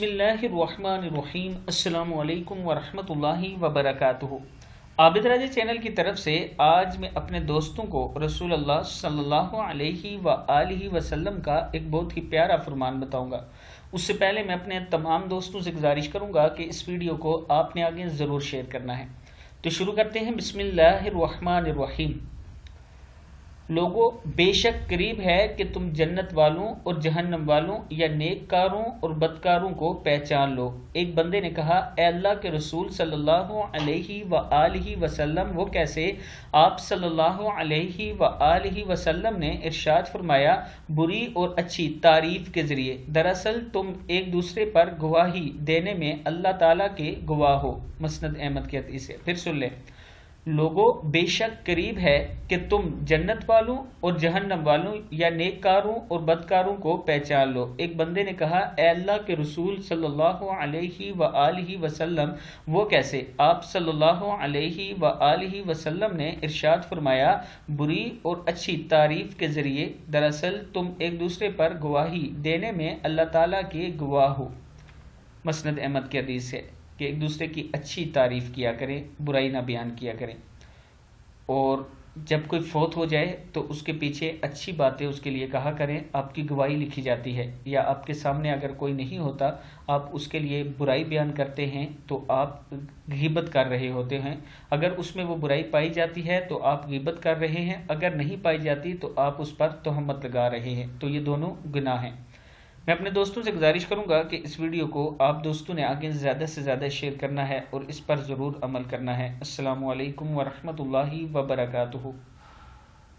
बिस्मिल्लाहिर्रहमानिर्रहीम। अस्सलामु अलैकुम वरहमतुल्लाहि वबरकातुहू। आबिद राजा चैनल की तरफ से आज मैं अपने दोस्तों को रसूल अल्लाह सल्लल्लाहु अलैहि व आलिहि वसल्लम का एक बहुत ही प्यारा फरमान बताऊंगा। उससे पहले मैं अपने तमाम दोस्तों से गुजारिश करूंगा कि इस वीडियो को आपने आगे ज़रूर शेयर करना है। तो शुरू करते हैं। बिस्मिल्लाहिर्रहमानिर्रहीम। लोगों, बेशक करीब है कि तुम जन्नत वालों और जहन्नम वालों या नेककारों और बदकारों को पहचान लो। एक बंदे ने कहा, ए अल्लाह के रसूल सल्लल्लाहु अलैहि व आलिहि वसल्लम, वो कैसे? आप सल्लल्लाहु अलैहि व आलिहि वसल्लम ने इरशाद फरमाया, बुरी और अच्छी तारीफ के जरिए। दरअसल तुम एक दूसरे पर गवाही देने में अल्लाह ताला के गवाह हो। मसनद अहमद की हदीस है। फिर सुन ले। लोगों, बेशक करीब है कि तुम जन्नत वालों और जहन्नम वालों या नेककारों और बदकारों को पहचान लो। एक बंदे ने कहा, ए अल्लाह के रसूल सल्लल्लाहु अलैहि व आलिहि वसल्लम, वो कैसे? आप सल्लल्लाहु अलैहि व आलिहि वसल्लम ने इरशाद फरमाया, बुरी और अच्छी तारीफ के जरिए। दरअसल तुम एक दूसरे पर गवाही देने में अल्लाह ताला के गवाह हो। मसनद अहमद की हदीस है कि एक दूसरे की अच्छी तारीफ किया करें, बुराई ना बयान किया करें। और जब कोई फौत हो जाए तो उसके पीछे अच्छी बातें उसके लिए कहा करें। आपकी गवाही लिखी जाती है। या आपके सामने अगर कोई नहीं होता, आप उसके लिए बुराई बयान करते हैं तो आप गीबत कर रहे होते हैं। अगर उसमें वो बुराई पाई जाती है तो आप गीबत कर रहे हैं। अगर नहीं पाई जाती तो आप उस पर तोहमत लगा रहे हैं। तो ये दोनों गुनाह हैं। मैं अपने दोस्तों से गुजारिश करूंगा कि इस वीडियो को आप दोस्तों ने आगे ज़्यादा से ज़्यादा शेयर करना है और इस पर ज़रूर अमल करना है। अस्सलामु अलैकुम वरहमतुल्लाहि वबरकातुहू।